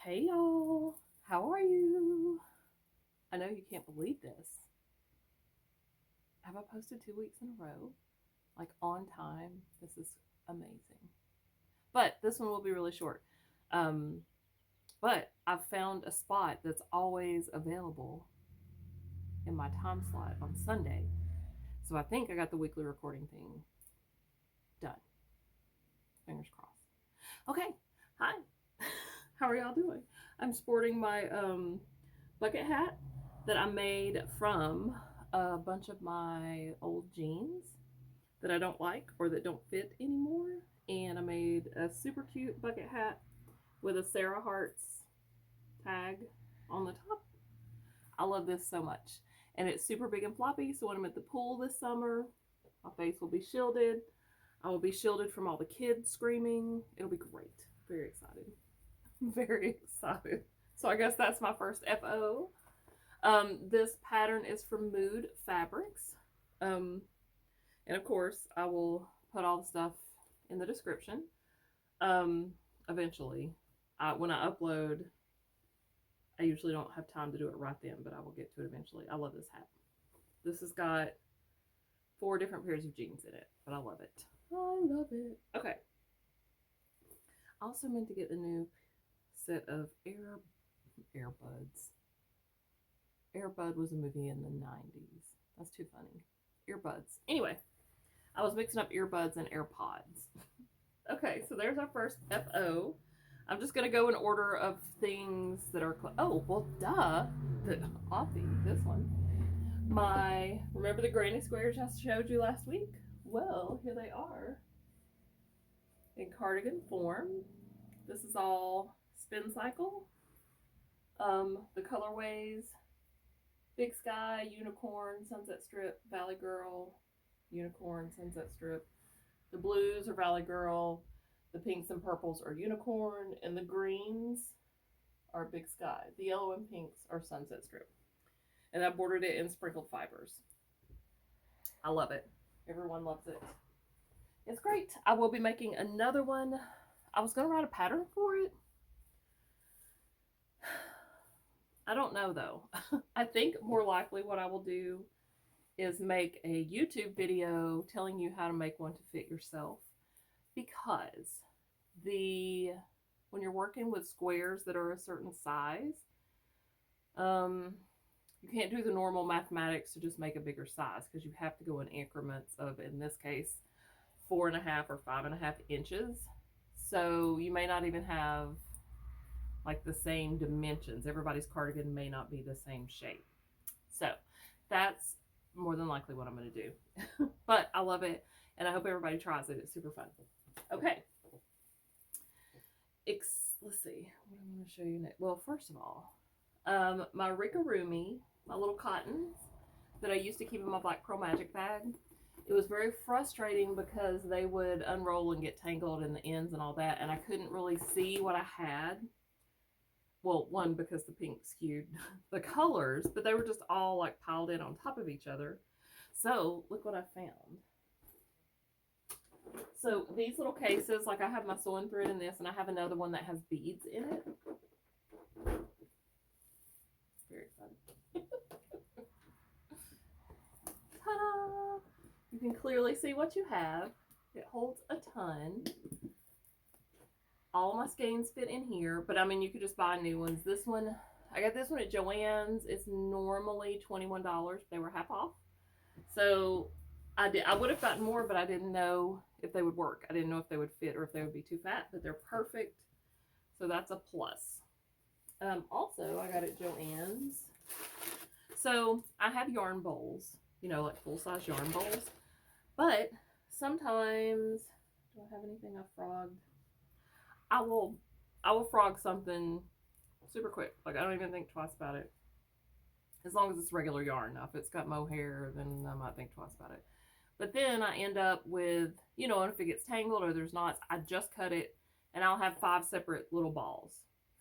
Hey y'all, how are you? I know you can't believe this. Have I posted 2 weeks in a row? Like on time. This is amazing. But this one will be really short. Um, but I've found a spot that's always available in my time slot on Sunday. So I think I got the weekly recording thing done. Fingers crossed. Okay, hi. How are y'all doing? I'm sporting my bucket hat that I made from a bunch of my old jeans that I don't like or that don't fit anymore. And I made a super cute bucket hat with a Sarah Hearts tag on the top. I love this so much. And it's super big and floppy, so when I'm at the pool this summer, my face will be shielded. I will be shielded from all the kids screaming. It'll be great. Very excited. Very excited. So I guess that's my first FO. This pattern is from Mood Fabrics. And of course, I will put all the stuff in the description. Eventually, when I upload, I usually don't have time to do it right then, but I will get to it eventually. I love this hat. This has got 4 different pairs of jeans in it, but I love it. I love it. Okay. I also meant to get a new set of earbuds. Airbud was a movie in the 90s. That's too funny. Earbuds. Anyway, I was mixing up earbuds and AirPods. Okay, so there's our first FO. I'm just going to go in order of things that are... Oh, well, duh. This one. Remember the granny squares I showed you last week? Well, here they are. In cardigan form. This is all Spin Cycle. The colorways: Big Sky, Unicorn, Sunset Strip, Valley Girl, Unicorn, Sunset Strip. The blues are Valley Girl, the pinks and purples are Unicorn, and the greens are Big Sky. The yellow and pinks are Sunset Strip. And I bordered it in sprinkled fibers. I love it. Everyone loves it. It's great. I will be making another one. I was going to write a pattern for it. I don't know though. I think more likely what I will do is make a YouTube video telling you how to make one to fit yourself, because when you're working with squares that are a certain size, you can't do the normal mathematics to just make a bigger size, because you have to go in increments of, in this case, 4.5 or 5.5 inches. So you may not even have like the same dimensions. Everybody's cardigan may not be the same shape. So that's more than likely what I'm going to do. But I love it, and I hope everybody tries it. It's super fun. Okay. Let's see what I'm going to show you next. Well, first of all, my Rikarumi, my little cottons that I used to keep in my Black Pearl Magic bag. It was very frustrating because they would unroll and get tangled in the ends and all that, and I couldn't really see what I had. Well, one, because the pink skewed the colors, but they were just all like piled in on top of each other. So look what I found. So these little cases, like I have my sewing thread in this, and I have another one that has beads in it. Very excited. Ta-da! You can clearly see what you have. It holds a ton. All my skeins fit in here, but I mean, you could just buy new ones. This one, I got this one at Joann's. It's normally $21. They were half off. So I would have gotten more, but I didn't know if they would work. I didn't know if they would fit or if they would be too fat, but they're perfect. So that's a plus. Also, I got at Joann's. So I have yarn bowls, you know, like full-size yarn bowls. But sometimes, do I have anything I frogged? I will frog something super quick. Like, I don't even think twice about it. As long as it's regular yarn. Now, if it's got mohair, then I might think twice about it. But then I end up with, you know, if it gets tangled or there's knots, I just cut it, and I'll have 5 separate little balls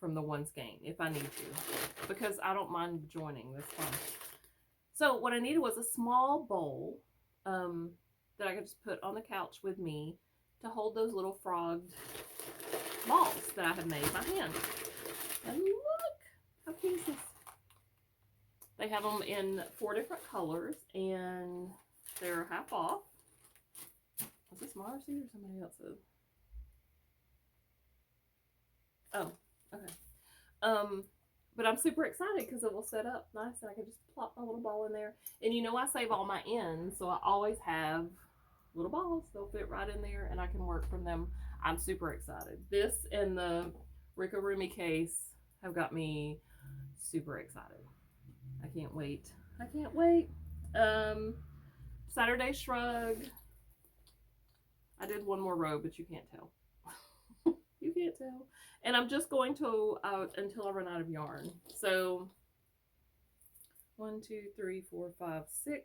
from the one skein if I need to, because I don't mind joining. That's fine. So what I needed was a small bowl that I could just put on the couch with me to hold those little frogged balls that I have made by hand. And They have them in 4 different colors, and they're half off. Is this Marcy or somebody else's? Oh, okay. But I'm super excited because it will set up nice, and I can just plop my little ball in there. And you know, I save all my ends, so I always have little balls. They'll fit right in there, and I can work from them. I'm super excited. This and the Rickaroomy case have got me super excited. I can't wait. I can't wait. Saturday Shrug. I did one more row, but you can't tell. You can't tell. And I'm just going to until I run out of yarn. So 1, 2, 3, 4, 5, 6.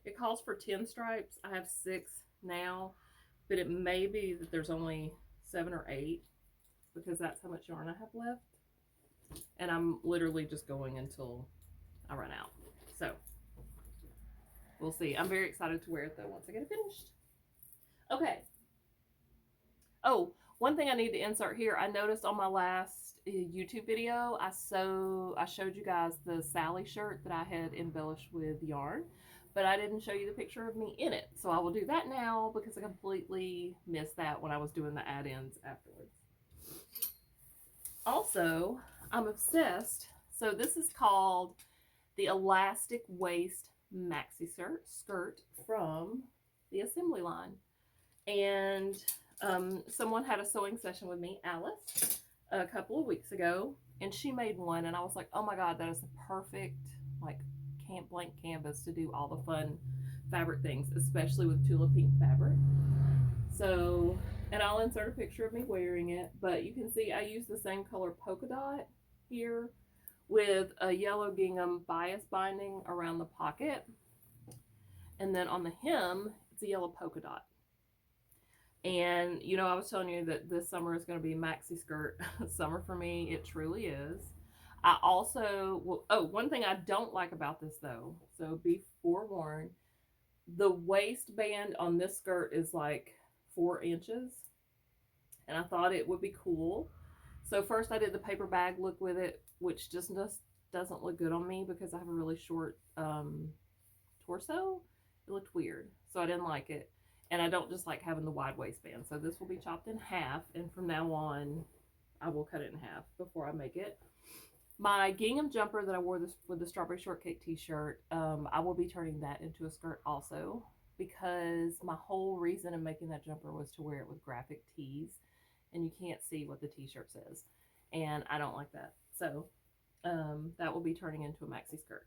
It calls for 10 stripes. I have 6 now, but it may be that there's only 7 or 8 because that's how much yarn I have left. And I'm literally just going until I run out. So we'll see. I'm very excited to wear it though once I get it finished. Okay. Oh, one thing I need to insert here. I noticed on my last YouTube video, I showed you guys the Sally shirt that I had embellished with yarn, but I didn't show you the picture of me in it. So I will do that now because I completely missed that when I was doing the add-ins afterwards. Also, I'm obsessed. So this is called the Elastic Waist Maxi Skirt from the assembly line. And someone had a sewing session with me, Alice, a couple of weeks ago, and she made one, and I was like, oh my god, that is the perfect like blank canvas to do all the fun fabric things, especially with Tula Pink fabric. So, and I'll insert a picture of me wearing it, but you can see I use the same color polka dot here with a yellow gingham bias binding around the pocket, and then on the hem it's a yellow polka dot. And you know, I was telling you that this summer is going to be maxi skirt summer for me. It truly is. I also one thing I don't like about this though, so be forewarned, the waistband on this skirt is like 4 inches, and I thought it would be cool. So first I did the paper bag look with it, which just doesn't look good on me because I have a really short torso. It looked weird, so I didn't like it. And I don't just like having the wide waistband. So this will be chopped in half, and from now on I will cut it in half before I make it. My gingham jumper that I wore this with the Strawberry Shortcake t-shirt, I will be turning that into a skirt also, because my whole reason of making that jumper was to wear it with graphic tees, and you can't see what the t-shirt says, and I don't like that. So that will be turning into a maxi skirt.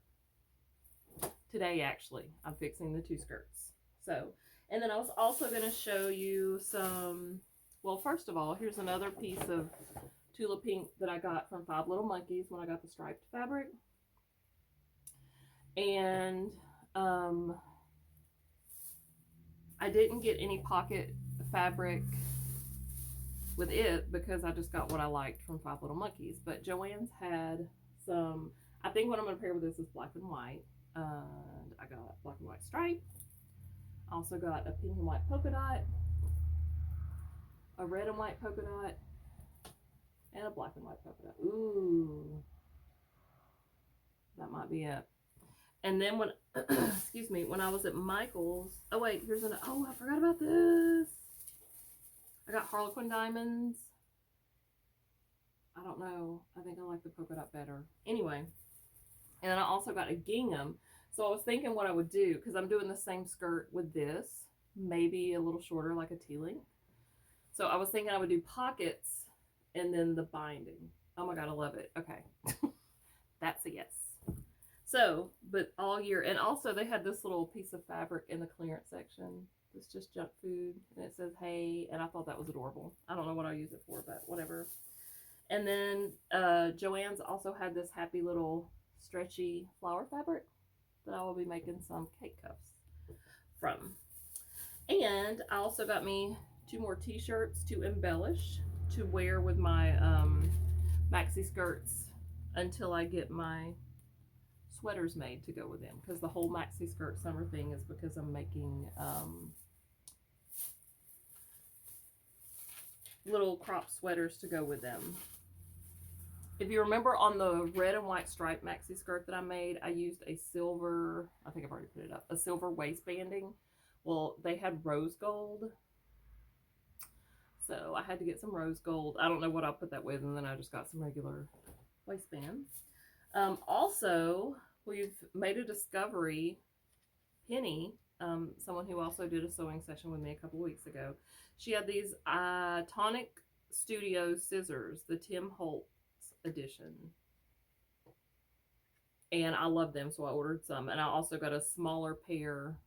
Today, actually, I'm fixing the 2 skirts. So, and then I was also going to show you some, well, first of all, here's another piece of Tula Pink that I got from Five Little Monkeys when I got the striped fabric. And I didn't get any pocket fabric with it because I just got what I liked from Five Little Monkeys. But Joann's had some, I think what I'm going to pair with this is black and white. And I got black and white stripe. Also got a pink and white polka dot, a red and white polka dot, and a black and white polka dot. Ooh, that might be it. And then when, excuse me, when I was at Michael's, oh wait, here's an, oh, I forgot about this. I got Harlequin diamonds. I don't know. I think I like the polka dot better. Anyway, and then I also got a gingham. So I was thinking what I would do, because I'm doing the same skirt with this, maybe a little shorter like a T-link. So I was thinking I would do pockets and then the binding. Oh my god, I love it. Okay. That's a yes. So, but all year, and also they had this little piece of fabric in the clearance section. It's just junk food, and it says hey, and I thought that was adorable. I don't know what I'll use it for, but whatever. And then Joann's also had this happy little stretchy flower fabric that I will be making some cake cups from. And I also got me 2 more t-shirts to embellish to wear with my maxi skirts until I get my sweaters made to go with them, because the whole maxi skirt summer thing is because I'm making little crop sweaters to go with them. If you remember on the red and white striped maxi skirt that I made, I used a silver, I think I've already put it up, a silver waistbanding. Well, they had rose gold. So I had to get some rose gold. I don't know what I'll put that with, and then I just got some regular waistbands. Also, we've made a discovery. Penny, someone who also did a sewing session with me a couple weeks ago, she had these Tonic Studio scissors, the Tim Holtz edition. And I love them, so I ordered some. And I also got a smaller pair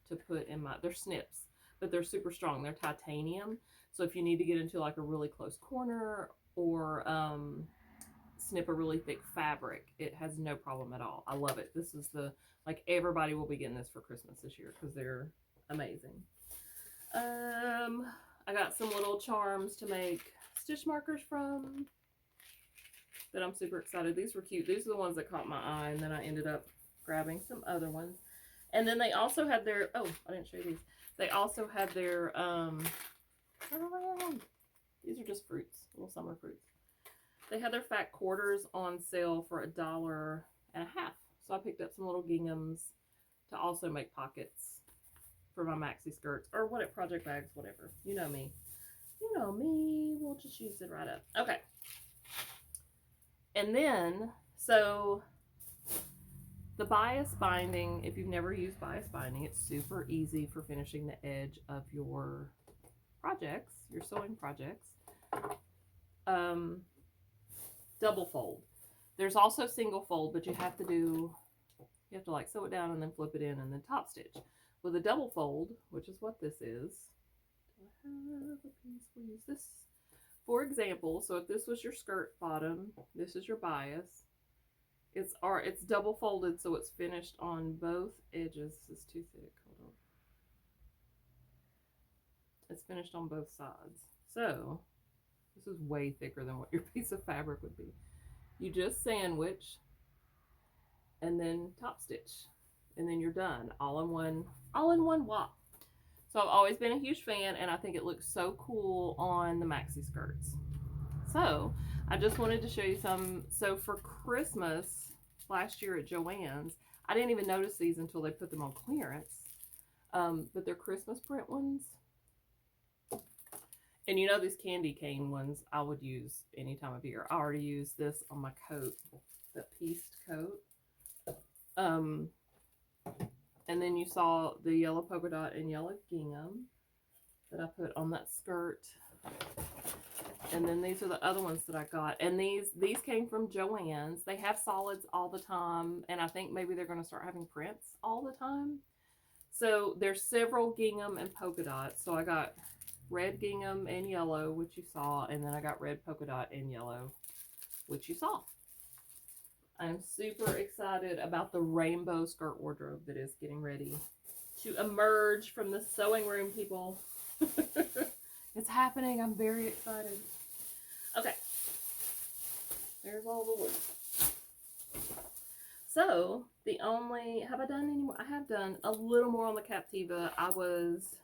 to put in my, they're snips, but they're super strong. They're titanium. So if you need to get into like a really close corner or snip a really thick fabric, it has no problem at all. I love it. This is the, like, everybody will be getting this for Christmas this year because they're amazing. I got some little charms to make stitch markers from that I'm super excited. These were cute. These are the ones that caught my eye, and then I ended up grabbing some other ones. And then they also had their, oh, I didn't show you these. They also had their, these are just fruits, little summer fruits. They had their fat quarters on sale for $1.50. So I picked up some little ginghams to also make pockets for my maxi skirts or what, project bags, whatever. You know me. You know me. We'll just use it right up. Okay. And then, so the bias binding, if you've never used bias binding, it's super easy for finishing the edge of your projects, your sewing projects. Double fold. There's also single fold, but you have to like sew it down and then flip it in and then top stitch. With a double fold, which is what this is, do I have a piece? We'll use this. For example, so if this was your skirt bottom, this is your bias. It's double folded, so it's finished on both edges. This is too thick. Hold on. It's finished on both sides. So this is way thicker than what your piece of fabric would be. You just sandwich and then top stitch, and then you're done, all in one whop. So I've always been a huge fan, and I think it looks so cool on the maxi skirts. So I just wanted to show you some. So for Christmas last year at Joann's, I didn't even notice these until they put them on clearance. But they're Christmas print ones. And you know, these candy cane ones I would use any time of year. I already used this on my coat, the pieced coat. And then you saw the yellow polka dot and yellow gingham that I put on that skirt. And then these are the other ones that I got. And these came from Joann's. They have solids all the time. And I think maybe they're going to start having prints all the time. So there's several gingham and polka dots. So I got red gingham and yellow, which you saw. And then I got red polka dot and yellow, which you saw. I'm super excited about the rainbow skirt wardrobe that is getting ready to emerge from the sewing room, people. It's happening. I'm very excited. Okay. There's all the wood. So, have I done any more? I have done a little more on the Captiva. I was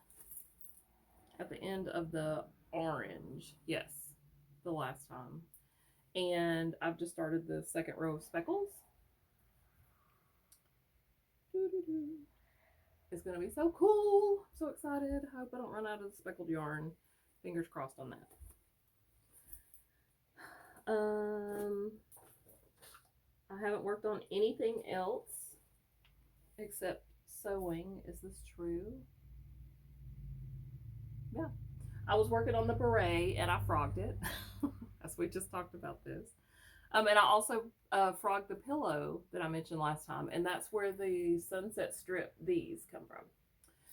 at the end of the orange. Yes, the last time. And I've just started the second row of speckles. It's going to be so cool. I'm so excited. I hope I don't run out of the speckled yarn. Fingers crossed on that. I haven't worked on anything else except sewing. Is this true? Yeah. I was working on the beret and I frogged it. As we just talked about this. And I also frogged the pillow that I mentioned last time. And that's where the sunset strip, these come from.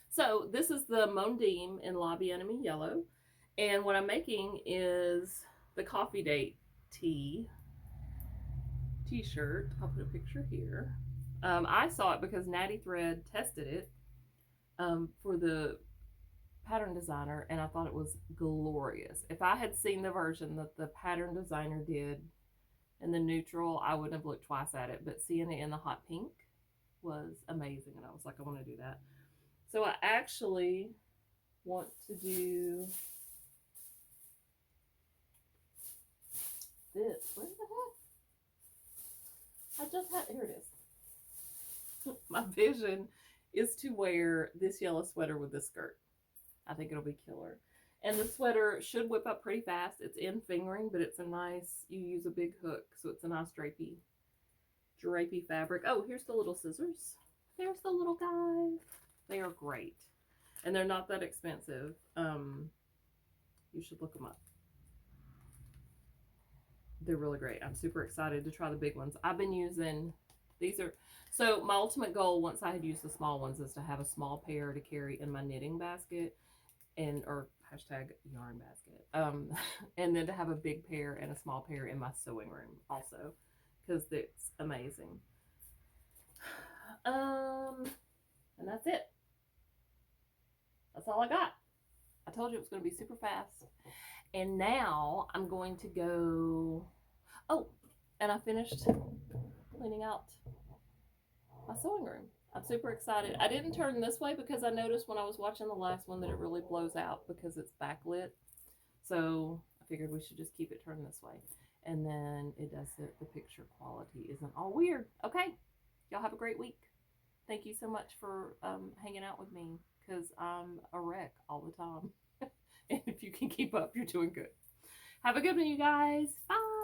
So this is the Mondim in La Vie Ennemie Yellow. And what I'm making is the Coffee Date t-shirt. I'll put a picture here. I saw it because Natty Thread tested it for the pattern designer, and I thought it was glorious. If I had seen the version that the pattern designer did in the neutral, I wouldn't have looked twice at it, but seeing it in the hot pink was amazing, and I was like, I want to do that. So I actually want to do this. Where the this hat? Here it is. My vision is to wear this yellow sweater with this skirt. I think it'll be killer. And the sweater should whip up pretty fast. It's in fingering, but it's a nice, you use a big hook, so it's a nice drapey fabric. Oh, here's the little scissors. There's the little guys. They are great. And they're not that expensive. You should look them up. They're really great. I'm super excited to try the big ones. I've been using, these are, so my ultimate goal once I had used the small ones is to have a small pair to carry in my knitting basket and, or hashtag yarn basket. And then to have a big pair and a small pair in my sewing room also, because it's amazing. And that's it. That's all I got. I told you it was going to be super fast. And now I'm going to go, oh, and I finished cleaning out my sewing room. I'm super excited. I didn't turn this way because I noticed when I was watching the last one that it really blows out because it's backlit. So I figured we should just keep it turned this way. And then it does it, the picture quality isn't all weird. Okay, y'all have a great week. Thank you so much for hanging out with me because I'm a wreck all the time. And if you can keep up, you're doing good. Have a good one, you guys. Bye.